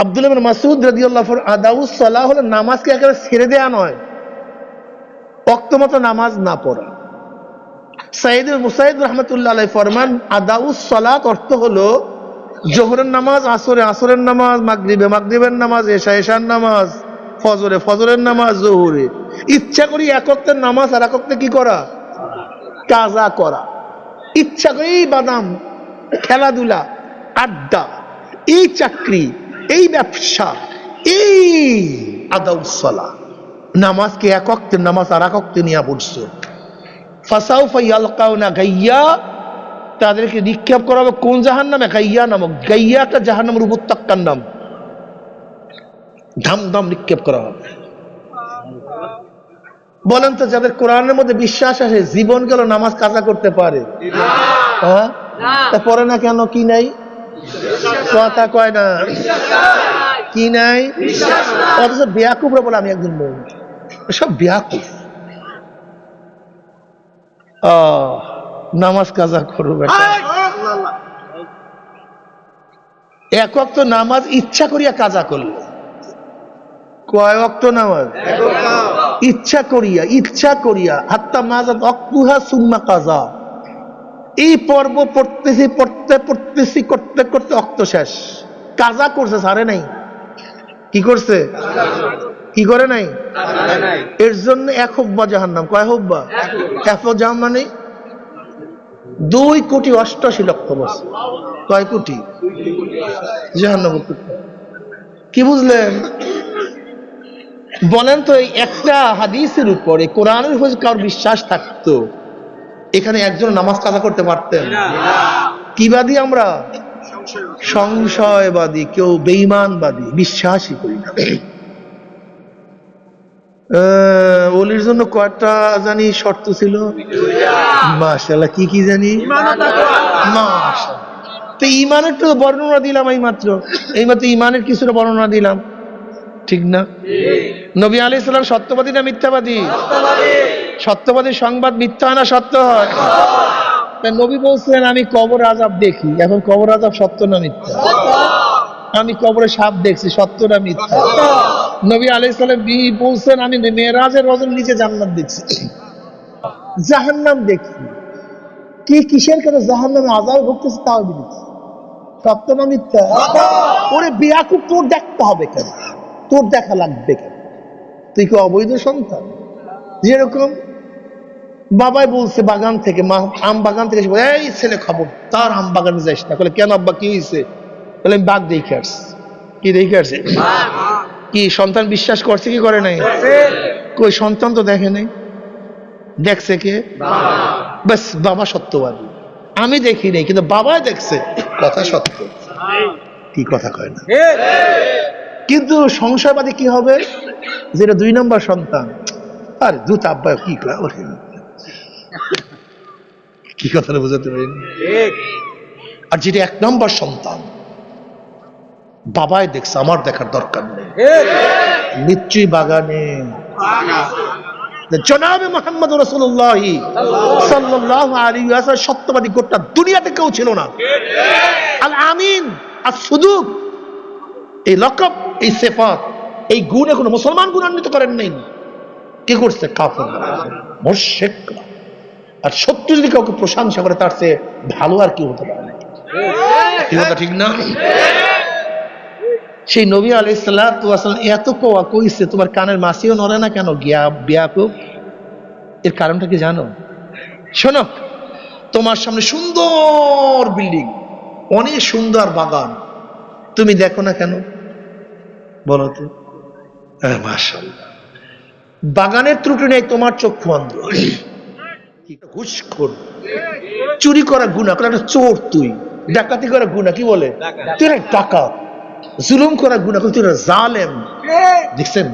আব্দুল্লাহ ইবনে মাসউদ রাদিয়াল্লাহু আনহু আদাউস সালাহ হলো নামাজকে একেবারে ছেড়ে দেয়া নয়, ওয়াক্ত মতো নামাজ না পড়া। সাইয়্যিদ মুসাইয়্যিদ রাহমাতুল্লাহ আলাইহি ফরমান আদাউস সালাত অর্থ হলো জোহরের নামাজ আসরে আসরের নামাজ, মাগরিবে মাগরিবের নামাজ, এশার নামাজ, ফজরের নামাজ, জোহরে ইচ্ছা করি এক ওয়াক্তের নামাজ আর এক ওয়াক্তে কি করা, কাজা করা। ইচ্ছা করি বাদাম, খেলাধুলা, আড্ডা, এই চাকরি, এই ব্যবসা, এই আদাউস সালাহ, নামাজকে এক ওয়াক্তের নামাজ আর এক ওয়াক্তে নিয়ে পড়ছো। ফাসাউফা ইয়ালকাউনা গাইয়া, তাদেরকে নিক্ষেপ করা হবে কোন জাহান্নামে? গাইয়া নামক। গাইয়া একটা জাহান্নামের উপত্যকার নাম। ধাম নিক্ষেপ করা হবে। বলেন তো, যাদের কোরআনের মধ্যে বিশ্বাস আছে জীবন গেল নামাজ কাজা করতে পারে? হ্যাঁ, তা পড়ে না কেন? কি নাই? কথা কয় না, কি নাই? অথচ বেয়াকুবরা বলে আমি একজন মুমিন। সব বেয়াকুব। নামাজ কাজা করবে, এক ওয়াক্ত নামাজ ইচ্ছা করিয়া কাজা করলো। কয় ওয়াক্ত নামাজ? ইচ্ছা করিয়া হাত্তা মাজাত ওয়াক্তুহা সুম্মা কাজা। এই পর্ব পড়তেছি করতে করতে ওয়াক্ত শেষ। কাজা করছে, ছাড়ে নাই। কি করছে? কি করে নাই? এর জন্য এক হুব্বা জাহান্নাম। কয় হুব্বা? এক জাহান্নাম মানে 2,88,00,000 বছর। কয় কোটি? জাহান্নাম। কি বুঝলেন? বলেন তো, এই একটা হাদিসের উপরে, কোরআনের উপর কারোর বিশ্বাস থাকতো, এখানে একজন নামাজ কাজা করতে পারতেন? কি বাদী আমরা? সংশয়বাদী, কেউ বেঈমানবাদী, বিশ্বাসই করি না। ওলির জন্য কয়টা জানি শর্ত ছিল? মাশাআল্লাহ, কি জানি? মাশাআল্লাহ। তো ইমানের তো বর্ণনা দিলাম এইমাত্র ইমানের কিছুটা বর্ণনা দিলাম, ঠিক না? নবী আলাইহিস সালাম সত্যবাদী না মিথ্যাবাদী? সত্যবাদী সংবাদ মিথ্যা হয় না সত্য হয়? নবী বলছিলেন আমি কবর আযাব দেখি। এখন কবর আযাব সত্য না মিথ্যা? আমি কবরে সাপ দেখছি, সত্য না মিথ্যা? নবী আলাইহিস সালাম বলছেন আমি মেরাজের রজনী নিচে জান্নাত দেখছি, জাহান্নাম দেখছি। কিসের কারণে জাহান্নামে আযাব ভুগতেছে তাও দেখছি, সত্য না মিথ্যা? ওরে বেয়াকুব, তোর দেখতে হবে কেন? তোর দেখা লাগবে কেন? তুই কি অবৈধ সন্তান? যেরকম বাবাই বলছে বাগান থেকে, আম বাগান থেকে, এই ছেলে খবর তার আম বাগানে যাইস না। বলে কেন আব্বা, কি হয়েছে? বলে আমি বাঘ দেখে আসছি। কি দেখে আসছে? কি সন্তান বিশ্বাস করছে কি করে নাই? কই সন্তান তো দেখে নাই, দেখছে কে? ব্যাস, বাবা সত্যবাদী। আমি দেখি নাই কিন্তু বাবাই দেখছে, কথা সত্য। কি কথা কয় না? কিন্তু সংশয়বাদী কি হবে? যেটা 2 নম্বর সন্তান, আরে দুধ আব্বা কি কয়, কি কথাটা বোঝাতে পারি? আর যেটা 1 নম্বর সন্তান, বাবাই দেখছে, আমার দেখার দরকার নেই। লিচি বাগানে জনাবে মুহাম্মদ রাসূলুল্লাহ সাল্লাল্লাহু আলাইহি ওয়াসাল্লাম সত্যবাদী গোটা দুনিয়াতে কেউ ছিল না। আল আমিন, আস-সুদুক, এই লকব, এই সিফাত, এই গুণ এখনো মুসলমান গুণান্বিত করেন নাই। কি করছে? কাফের, মুশরিক। আর সত্য যদি কাউকে প্রশংসা করে, তার চেয়ে ভালো আর কি হতে পারে? কি কথা ঠিক না? সেই নবী আলাইহিস সালাতু ওয়াস সালাম এত কোয়া কইছে, তোমার কানের মাছিও নড়ে না কেন? বেয়াকুব। এর কারণটা কি জানো? শোনো, তোমার সামনে সুন্দর বিল্ডিং, অনেক সুন্দর বাগান, তুমি দেখো না কেন? বলো তো। মাশাআল্লাহ, বাগানের ত্রুটি নেই, তোমার চক্ষু অন্ধ। ঘুষখোর, চুরি করা গুনাহ, একটা চোর তুই। ডাকাতি করা গুনাহ, কি বলে? তুই একটা ডাকাত। জুলুম করা গুনাহ, তুই একটা জালেম। দেখছেন?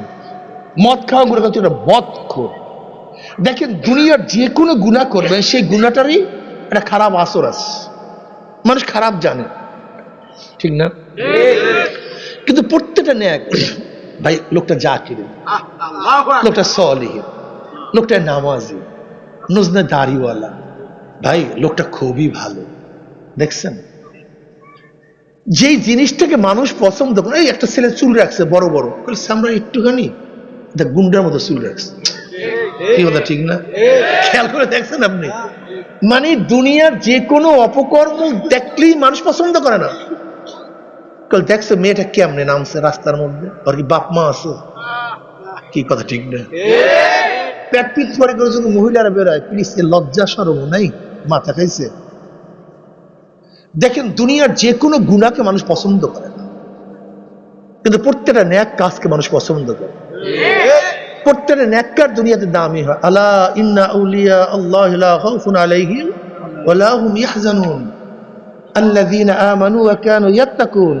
মদ খাওয়া গুনাহ, তুই একটা মদখোর। দেখেন, দুনিয়ার যে কোনো গুনাহ করবেন, সেই গুনাহটারই একটা খারাপ আসর আছে। মানুষ খারাপ জানে, ঠিক না? কিন্তু প্রত্যেকটা নেক ভাই, লোকটা জাকির, লোকটা সলিহ, লোকটা নামাজি, নুজনা দাড়িওয়ালা, ভাই লোকটা খুবই ভালো। দেখছেন? যেই জিনিসটাকে মানুষ পছন্দ করে, এই একটা ছেলে চুল রাখছে বড় বড়, বলছে আমরা একটুখানি দেখ গুন্ডার মতো চুল রাখছে, কি কথা ঠিক না? খেয়াল করে দেখছেন আপনি? মানে দুনিয়ার যে কোনো অপকর্ম দেখলেই মানুষ পছন্দ করে না। দেখছে মেয়েটা কেমনে নামছে রাস্তার মধ্যে, আর কি বাপ মা আছে, কি কথা ঠিক না? পেট পিট করে করে যদি মহিলারা বেরোয়, প্লিজ লজ্জা শরম নাই, মাথা খাইছে? দেখেন দুনিয়ার যে কোনো গুনাহকে মানুষ পছন্দ করে না, কিন্তু প্রত্যেকটা ন্যাক কাজকে মানুষ পছন্দ করে। প্রত্যেকটা ন্যাক্কার দুনিয়াতে দামি হয়। আলা ইন্না আউলিয়া আল্লাহ লা খাউফুন আলাইহিম ওয়া লা হুম ইয়াহজানুন আল্লাযীনা আমানু ওয়া কানু ইয়াত্তাকুন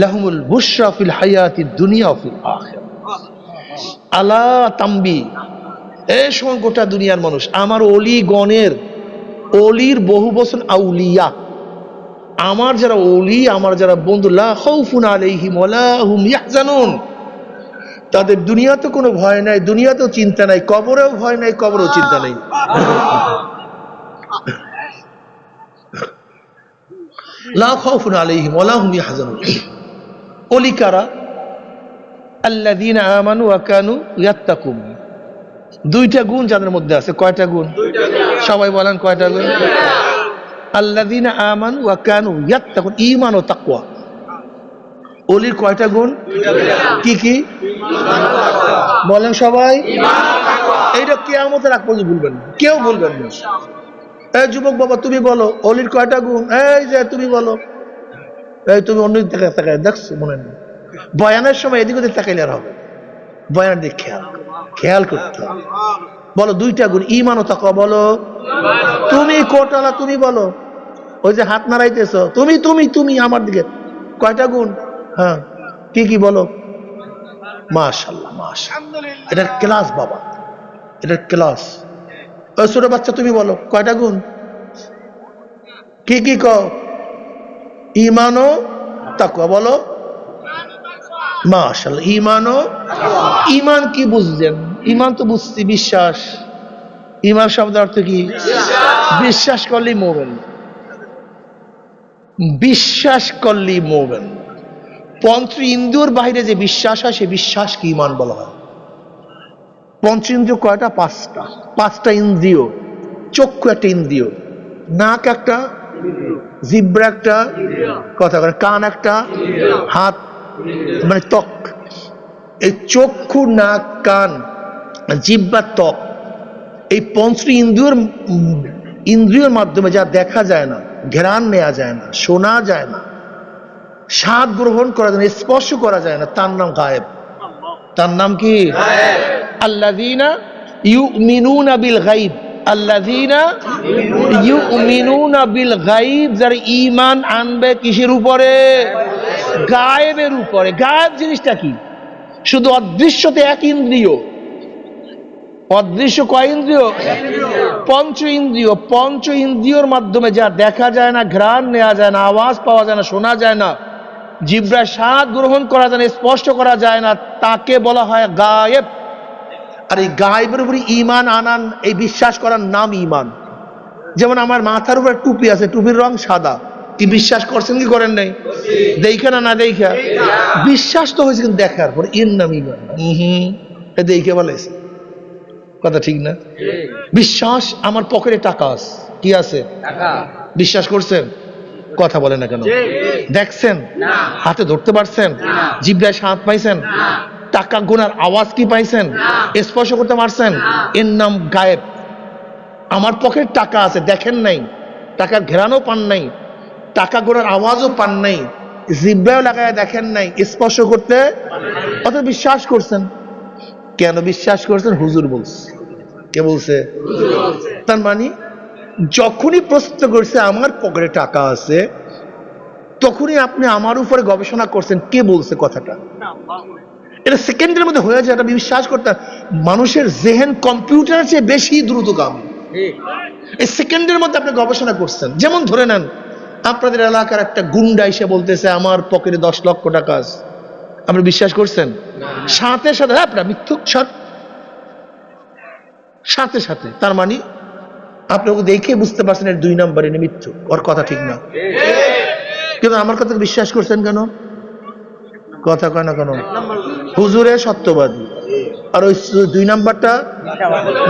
লাহুমুল বুশরা ফিল হায়াতিদ দুনিয়া ওয়া ফিল আখিরাহ। আলা তাম্বি, এই সময় গোটা দুনিয়ার মানুষ আমার অলি গণের, অলির বহু বচন আউলিয়া, আমার যারা অলি, আমার যারা বন্ধু, লা খাউফুন আলাইহিম ওয়া লা হুম ইয়াহজানুন, তাদের দুনিয়াতে কোনো ভয় নাই, দুনিয়াতেও চিন্তা নাই, কবরেও ভয় নাই, কবরেও চিন্তা নাই। লা খাউফুন আলাইহিম ওয়া লা হুম ইয়াহজানুন। ওলি কারা? আল্লাযীনা আমানু ওয়া কানু ইয়াত্তাকুন। দুইটা গুণ যাদের মধ্যে আছে। কয়টা গুণ? সবাই বলেন কয়টা গুণ? আল্লাযীনা আমানু ওয়া কানু ইয়াত্তাকুন, ঈমান ও তাকওয়া। ওলির কয়টা গুণ? কি কি বলেন সবাই? এইটা কিয়ামতের আগ পর্যন্ত ভুলবেন না, কেউ ভুলবেন না। এই যুবক বাবা তুমি বলো ওলির কয়টা গুণ? এই যে তুমি বলো, এই তুমি অন্য দিকে তাকায় দেখছো মনে নেই, বয়ানের সময় এদিক ওদিক তাকাইলে আর হবে, বয়ানের দিকে খেয়াল করতে হবে। বলো দুইটা গুণ, ঈমান ও তাকওয়া। বলো তুমি কোটালা, তুমি বলো, ওই যে হাত নাড়াইতেছো তুমি তুমি তুমি আমার দিকে, কয়টা গুণ? হ্যাঁ কি কি বলো? মাশাআল্লাহ মাশাআল্লাহ, এটার ক্লাস বাবা, এটার ক্লাস। ওই ছোট বাচ্চা তুমি বলো কয়টা গুণ? কি কি কও? ঈমান ও তাকওয়া। বলো মাশাআল্লাহ, ঈমান ও। ঈমান কি বুঝলেন? ঈমান তো বুঝছি বিশ্বাস। ঈমান শব্দের অর্থ কি? বিশ্বাস করলেই মুমিন, বিশ্বাস করলেই মুমিন। পঞ্চ ইন্দ্রিয়র বাইরে যে বিশ্বাস হয় সে বিশ্বাসকে ঈমান বলা হয়। পঞ্চ ইন্দ্রিয় কয়টা? পাঁচটা। পাঁচটা ইন্দ্রিয়, চক্ষু একটা ইন্দ্রিয়, নাক একটা, জিহ্বা একটা, কথা করে কান একটা, হাত মানে ত্বক। এই চক্ষু, নাক, কান, জিহ্বা, ত্বক, এই পঞ্চ ইন্দ্রিয়র মাধ্যমে যা দেখা যায় না, ঘ্রাণ নেওয়া যায় না, শোনা যায় না, স্বাদ গ্রহণ করা যায় না, স্পর্শ করা যায় না, তার নাম গায়েব। তার নাম কি? আল্লাযীনা ইউমিনুনা বিল গায়ব। আল্লাযীনা ইউমিনুনা বিল গায়ব, যারা ঈমান আনবে কিসের উপরে? গায়েবের উপরে। গায়েব জিনিসটা কি? শুধু অদৃশ্যতে এক ইন্দ্রিয়। অদৃশ্য কয় ইন্দ্রিয়? পঞ্চ ইন্দ্রিয়। পঞ্চ ইন্দ্রিয়র মাধ্যমে যা দেখা যায় না, ঘ্রাণ নেওয়া যায় না, আওয়াজ পাওয়া যায় না, শোনা যায় না, জিহ্বায় স্বাদ গ্রহণ করা যায় না, স্পষ্ট করা যায় না, তাকে বলা হয় গায়েব। আর এই গায়েবের উপরে ঈমান আনান, এই বিশ্বাস করার নাম ঈমান। যেমন আমার মাথার উপরে টুপি আছে, টুপির রং সাদা, কি বিশ্বাস করছেন কি করেন নাই? দেখা না, না দেখা বিশ্বাস তো হয়েছে, কিন্তু দেখার পরে এর নাম ঈমান। দেখে বলেছে, কথা ঠিক না? বিশ্বাস। আমার পকেটে টাকা আছে, কি আছে? বিশ্বাস করছেন? কথা বলে না কেন? দেখছেন? হাতে ধরতে পারছেন? জিহ্বায় স্বাদ পাইছেন? টাকা গোনার আওয়াজ কি পাইছেন? স্পর্শ করতে পারছেন? এর নাম গায়েব। আমার পকেটে টাকা আছে, দেখেন নাই, টাকার ঘেরানো পান নাই, টাকা গোনার আওয়াজও পান নাই, জিহ্বায় লাগায় দেখেন নাই, স্পর্শ করতে, অত বিশ্বাস করছেন। কেন বিশ্বাস করছেন? হুজুর বলছে। কে বলছে? তার মানে যখনই প্রশ্ন করছে আমার পকেটে টাকা আছে, তখনই আপনি আমার উপরে গবেষণা করছেন কে বলছে কথাটা। এটা সেকেন্ডের মধ্যে হয়ে যায়, এটা বিশ্বাস করতে। মানুষের জেহেন কম্পিউটারের চেয়ে বেশি দ্রুতগামী। এই সেকেন্ডের মধ্যে আপনি গবেষণা করছেন। যেমন ধরে নেন আপনাদের এলাকার একটা গুন্ডা এসে বলতেছে আমার পকেটে 10 লক্ষ টাকা আছে, আপনি বিশ্বাস করছেন? সাথে সাথে আপনার মিথ্যুক, সাথে সাথে। তার মানে আপনি ওকে দেখে বুঝতে পারছেন এর 2 নাম্বার, এনে মিথ্যুক, ওর কথা ঠিক না। কিন্তু আমার কথা বিশ্বাস করছেন কেন? কথা কয় না কেন? হুজুরে সত্যবাদী, আর ওই 2 নাম্বারটা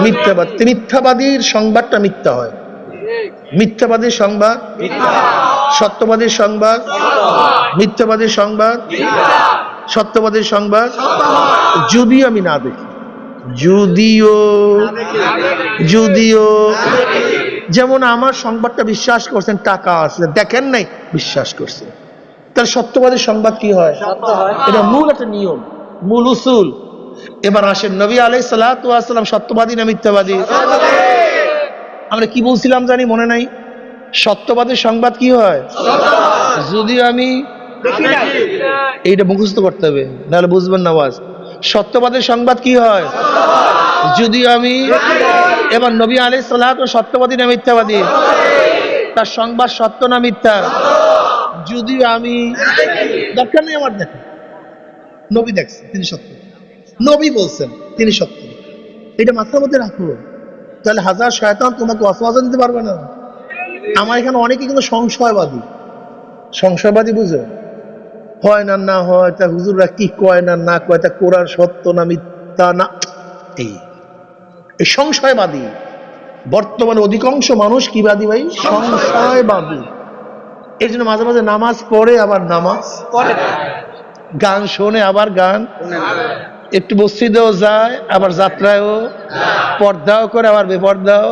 মিথ্যাবাদী। মিথ্যাবাদীর সংবাদটা মিথ্যা হয়। মিথ্যাবাদীর সংবাদ, সত্যবাদীর সংবাদ, মিথ্যাবাদীর সংবাদ, সত্যবাদীর সংবাদ। যদিও আমি না দেখি, যদিও যদিও যেমন আমার সংবাদটা বিশ্বাস করছেন, টাকা আছে, দেখেন নাই বিশ্বাস করছেন, তাহলে সত্যবাদীর সংবাদ কি হয়? এটা মূল একটা নিয়ম, মূল উসুল। এবার আসেন, নবী আলাইহিস সালাতু ওয়াস সালাম সত্যবাদী না মিথ্যাবাদী? আমরা কি বলছিলাম জানি, মনে নাই? সত্যবাদীর সংবাদ কি হয়? যদিও আমি এইটা মুখস্থ করতে হবে, নাহলে বুঝবেন না ওয়াজ। সত্যবাদীর সংবাদ কি হয়? যদিও আমি। এবার নবী আলাইহিস সালাতু সত্যবাদী না মিথ্যাবাদী? তার সংবাদ সত্য না মিথ্যা? যদিও আমি। দরকার নেই আমার দেখা, নবী দেখছেন, তিনি সত্য, নবী বলছেন, তিনি সত্য। এটা মাথার মধ্যে রাখো, তাহলে হাজার শয়তান তোমাকে ওয়াসওয়াসা দিতে পারবে না। আমার এখানে অনেকে কিন্তু সংশয়বাদী। সংশয়বাদী বুঝো? হয় না না হয়, তা হুজুররা কি কয় না না কয়, তা কোরআন সত্য না মিথ্যা না, এই সংশয়বাদী। বর্তমানে অধিকাংশ মানুষ কি বাদী ভাই? সংশয়বাদী। এই জন্য মাঝে মাঝে নামাজ পড়ে আবার নামাজ পড়ে, গান শোনে আবার গান, একটু মসজিদেও যায় আবার যাত্রায়ও, পর্দাও করে আবার বেপর্দাও,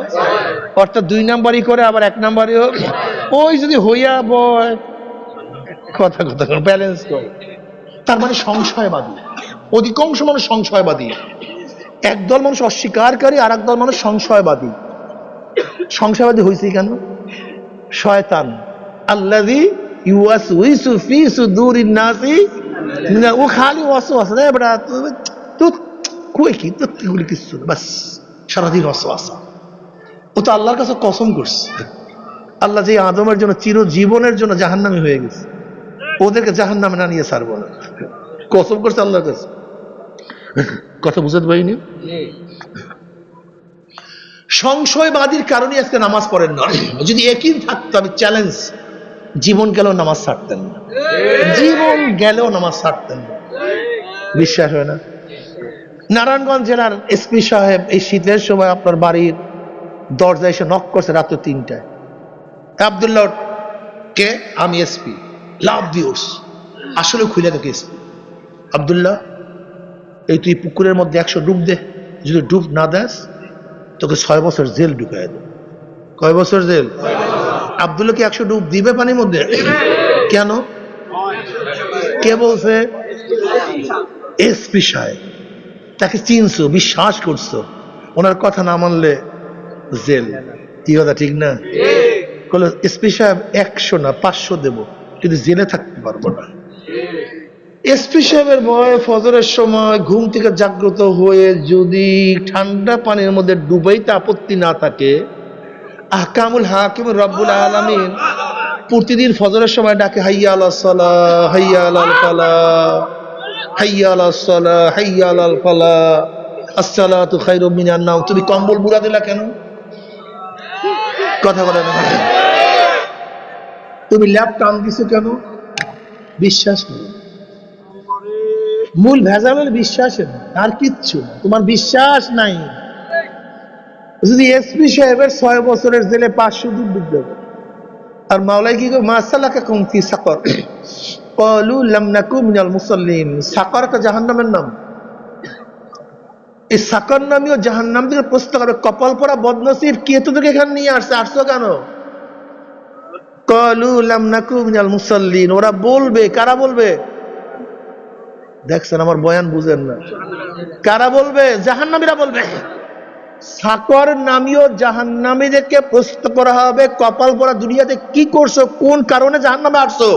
অর্থাৎ 2 নাম্বারই করে আবার 1 নাম্বারিও। ওই যদি হইয়া বয় কথা কথা ব্যালেন্স করে, তার মানে সংশয়বাদী। অধিকাংশ মানুষ সংশয়বাদী। একদল মানুষ অস্বীকারী, আর একদল মানুষ সংশয়বাদী। সংশয়বাদী হয়েছে কেন? শয়তান আল্লাযী ইউওয়াসউইসু ফি সুদুরিন নাসি, ও খালি ওয়াসওয়াসা রে বড়া, তুই কই কি তুই এগুলি কিছু না, বাস সারাদিন ওয়াসওয়াসা। ও তো আল্লাহর কাছে কসম করছে, আল্লাহ যে আদমের জন্য চিরজীবনের জন্য জাহান্নামী হয়ে গেছে, ওদেরকে জাহান্নামে না নিয়ে ছাড়বো না, কসম করছে আল্লাহর কাছে। কথা বুঝতে পারিনি? সংশয়বাদীর কারণে আজকে নামাজ পড়েন না। যদি একই থাকতো, আমি চ্যালেঞ্জ, জীবন গেলেও নামাজ ছাড়তেন না, জীবন গেলেও নামাজ ছাড়তেন না। বিশ্বাস হয় না? নারায়ণগঞ্জ জেলার এসপি সাহেব এই শীতের সময় আপনার বাড়ির দরজায় এসে নক করছে রাত 3টায়। আব্দুল্লাহ কে? আমি এসপি। লাভ দিওস, আসলে খুলে দেখে এসপি। আব্দুল্লাহ, এই তুই পুকুরের মধ্যে 100 ডুব দে, যদি ডুব না দেস তোকে 6 বছর জেল ঢুকায় দেব। কয় বছর জেল? আব্দুল্লাহ কি 100 ডুব দিবে পানির মধ্যে? কেন? কে বলছে? এসপি সাহেব। তাকে চিনছো, বিশ্বাস করছো, ওনার কথা না মানলে জেল। কি কথা ঠিক না? এসপি সাহেব 100 না 500 দেব, কিন্তু জেলে থাকতে পারবো না। এসপি সাহেবের ভয়ে ফজরের সময় ঘুম থেকে জাগ্রত হয়ে যদি ঠান্ডা পানির মধ্যে ডুবাইতে আপত্তি না থাকে, আহকামুল হাকিম রব্বুল আলামিন প্রতিদিন ফজরের সময় ডাকে, হাইয়া আলাস সালাহ, হাইয়া আলাল ফালাহ, হাইয়া আলাস সালাহ, হাইয়া আলাল ফালাহ, আসসালাতু খায়রুম মিনান নাওম। তুমি কম্বল মুড়া দিলা কেন? কথা বলে না। তুমি ল্যাপ টান দিছো কেন? বিশ্বাস করো, মূল ভেজাল হলো বিশ্বাসের, আর কিচ্ছু না। তোমার বিশ্বাস নাই। যদি এসপি সাহেবের 6 বছরের জেলে 500 ডুব দেবে, আর মাওলাই কি মা সালাকাকুম ফি সাকর ক্বালু লাম নাকু মিনাল মুসাল্লিন। সাকর একটা জাহান্নামের নাম। এই সাকর নামীয় জাহান্নাম থেকে প্রশ্ন করবে, কপাল পরা বদনসিব, কে তোদেরকে এখানে নিয়ে আসছো কেন? ক্বালু লাম নাকু মিনাল মুসাল্লিন। ওরা বলবে, কারা বলবে? দেখছেন আমার বয়ান বুঝেন না? কারা বলবে? জাহান্নামীরা বলবে। সাকর নামীয় জাহান্নামীদেরকে প্রশ্ন করা হবে, কপাল পরা দুনিয়াতে কি করছো, কোন কারণে জাহান্নামে আসছো?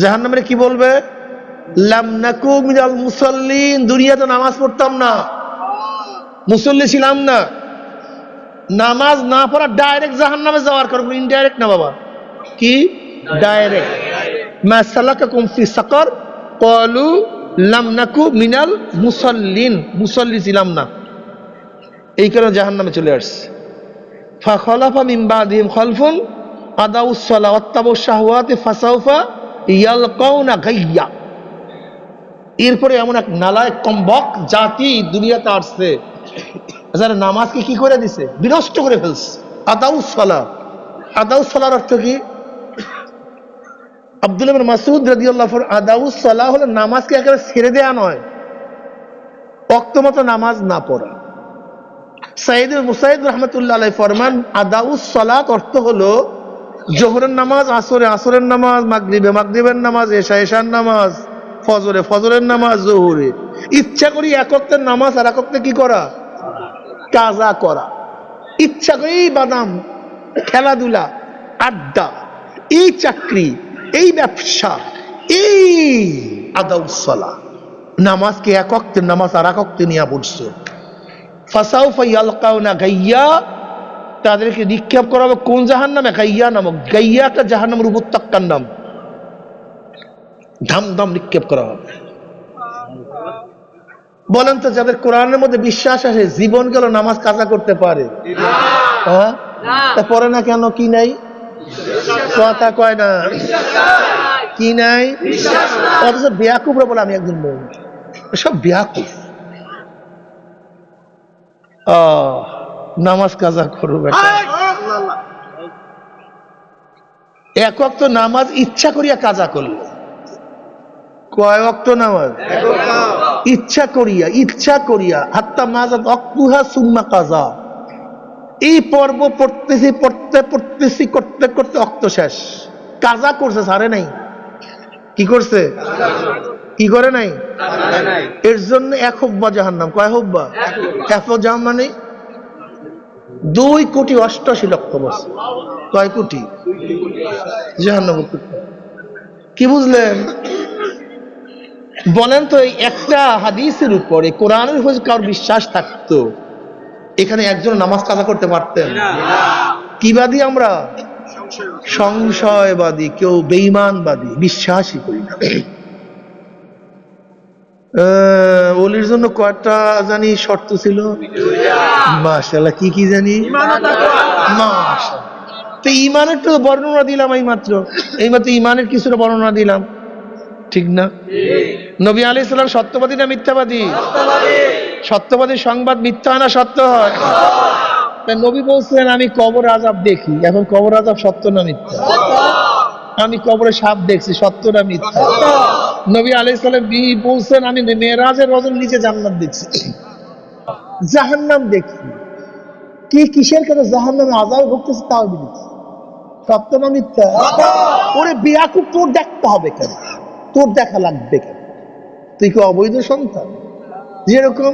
জাহান্নামীরা কি বলবে? লাম নাকু মিনাল মুসাল্লিন, দুনিয়াতে নামাজ পড়তাম না, মুসল্লি ছিলাম না। নামাজ না পড়া ডাইরেক্ট জাহান্নামে যাওয়ার কারণ, ইনডাইরেক্ট না বাবা। কি? ডাইরেক্ট। মা সালাকাকুম ফি সাকর ক্বালু লাম নাকু মিনাল মুসাল্লিন, মুসল্লি ছিলাম না, এই কারণে জাহান্নামে চলে আসছে। ফাখালাফা মিন বাদিহিম খালফুন আদাউস সালাহ ওয়াত্তাবুশ শাহওয়াতি ফাসাউফা ইয়ালকাউনা গাইয়্যা। এরপরে এমন এক নালায় কম্বক জাতি দুনিয়াতে আসছে যারা নামাজকে কি করে দিছে, বিনষ্ট করে ফেলছে। আদাউস সালাহ, আদাউস সালাহর অর্থ কি? আব্দুল্লাহ ইবনে মাসউদ রাদিয়াল্লাহু আনহু, আদাউস সালাহ হলো নামাজকে একেবারে ছেড়ে দেয়া নয়, ওয়াক্তমতো নামাজ না পড়া। সাইয়্যিদ মুসাইয়্যিদ রাহমাতুল্লাহ আলাইহি ফরমান, আদাউস সালাত অর্থ হলো জোহরের নামাজ আসরে, আসরের নামাজ মাগরিবে, মাগরিবের নামাজ এশা, এশার নামাজ ফজরে, ফজরের নামাজ জোহরে। ইচ্ছা করি এক ওয়াক্তের নামাজ আর এক ওয়াক্তে কি করা, কাজা করা। ইচ্ছা করি বাদাম, খেলাধুলা, আড্ডা, এই চাকরি, এই ব্যবসা, এই আদাউস সালাহ। নামাজকে এক ওয়াক্তের নামাজ আর এক ওয়াক্তে নিয়ে পড়ছে। ফাসাউফা ইয়ালকাউনা গাইয়্যা, তাদেরকে নিক্ষেপ করা হবে কোন জাহান্নামে? গাইয়্যা নামক। গাইয়্যা একটা জাহান্নামের উপত্যকার নাম। ধামধাম নিক্ষেপ করা হবে। বলেন তো, যাদের কোরআনের মধ্যে বিশ্বাস আছে জীবন গেল নামাজ কাজা করতে পারে? হ্যাঁ, তা পড়ে না কেন? কি নাই? কথা কয় না, কি নাই? অথচ বেয়াকুবরা বলে আমি একজন বলি, সব বেয়াকুব। নামাজ কাজা করবে, এক ওয়াক্ত নামাজ ইচ্ছা করিয়া কাজা করলো। কয় ওয়াক্ত নামাজ? ইচ্ছা করিয়া, ইচ্ছা করিয়া। হাত্তা মাজাত ওয়াক্তুহা সুম্মা কাজা। এই পর্ব পড়তেছি, পড়তেছি, করতে করতে ওয়াক্ত শেষ। কাজা করছে, সারে নাই। কি করছে? কি করে নাই? এর জন্য এক হুব্বা জাহান্নাম। কয় হুব্বা? এক জাহান্নাম মানে 2,88,00,000 বছর। কয় কোটি? জাহান্নাম। কি বুঝলেন? বলেন তো, এই একটা হাদিসের উপরে, কোরআনের উপরে কারোর বিশ্বাস থাকতো, এখানে একজন নামাজ কাজা করতে পারতেন? কি বাদী আমরা? সংশয়বাদী, কেউ বেঈমানবাদী, বিশ্বাসই করি না। ওলির জন্য কয়টা জানি শর্ত ছিল? মাশাআল্লাহ, কি কি জানি? মাশাআল্লাহ। তো ঈমানের তো বর্ণনা দিলাম এইমাত্র ঈমানের কিছুটা বর্ণনা দিলাম, ঠিক না? নবী আলাইহিস সালাম সত্যবাদী না মিথ্যাবাদী? সত্যবাদীর সংবাদ মিথ্যা হয় না সত্য হয়? নবী বলছেন আমি কবর আযাব দেখি, এখন কবর আযাব সত্য না মিথ্যা? আমি কবরে সাপ দেখছি, সত্য না মিথ্যা? নবী আলাইহিস সালাম বলছেন আমি মেরাজের রজনী নিচে জান্নাত দেখছি, জাহান্নাম দেখছি। কি কিসের কারণে জাহান্নামে আযাব ভুগতেছে তাও দেখছি, সত্য না মিথ্যা? ওরে বেয়াকুব, তোর দেখতে হবে কেন? তোর দেখা লাগবে কেন? তুই কি অবৈধ সন্তান? যেরকম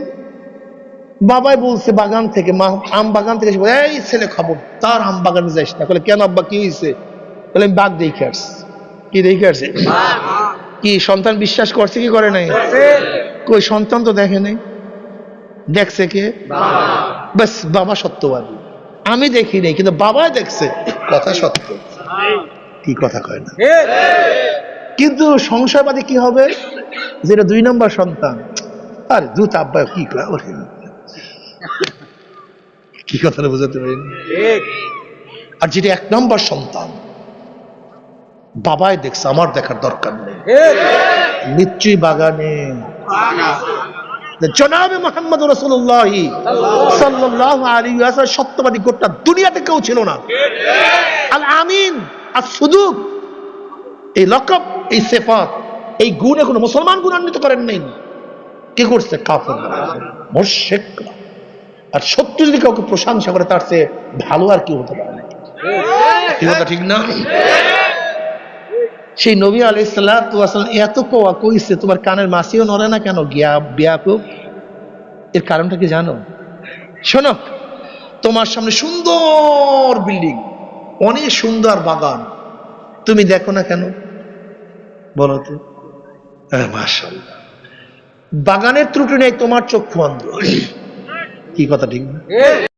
বাবাই বলছে বাগান থেকে, আম বাগান থেকে, এই ছেলে খবর তার আম বাগানে যাইস না। বলে কেন আব্বা, কি হয়েছে? বলে আমি বাঘ দেখে আসছি। কি দেখে আসছে? কি সন্তান বিশ্বাস করছে কি করে নাই? কই সন্তান তো দেখে নাই, দেখছে কে? বাস, বাবা সত্যবাদী। আমি দেখি নাই কিন্তু বাবা দেখছে, কথা সত্য। কি কথা কয় না? কিন্তু সংশয়বাদী কি হবে? যেটা 2 নম্বর সন্তান, আরে দুধ আব্বা কি কয়, কি কথাটা বোঝাতে পারি? আর যেটা 1 নম্বর সন্তান, বাবাই দেখছে, আমার দেখার দরকার নেই। নিশ্চয়ই বাগানে জনাবে মুহাম্মদ রাসূলুল্লাহ সাল্লাল্লাহু আলাইহি ওয়াসাল্লাম সত্যবাদী গোটা দুনিয়াতে কেউ ছিল না। আল আমিন, আস-সুদুক, এই লকব, এই সিফাত, এই গুণ কোনো মুসলমান গুণান্বিত করেন নাই। কি করছে? কাফের, মুশরিক। আর সত্য যদি কাউকে প্রশংসা করে, তার চেয়ে ভালো আর কি হতে পারে না? কি কথা ঠিক না? সেই নবী আলাইহিস সালাতু ওয়াস সালাম এত কোয়া কইছে, তোমার কানের মাছিও নড়ে না কেন? বেয়াকুব। এর কারণটা কি জানো? শোনো, তোমার সামনে সুন্দর বিল্ডিং, অনেক সুন্দর বাগান, তুমি দেখো না কেন? বলো তো। মাশাআল্লাহ, বাগানের ত্রুটি নেই, তোমার চক্ষু অন্ধ। কি কথা ঠিক না?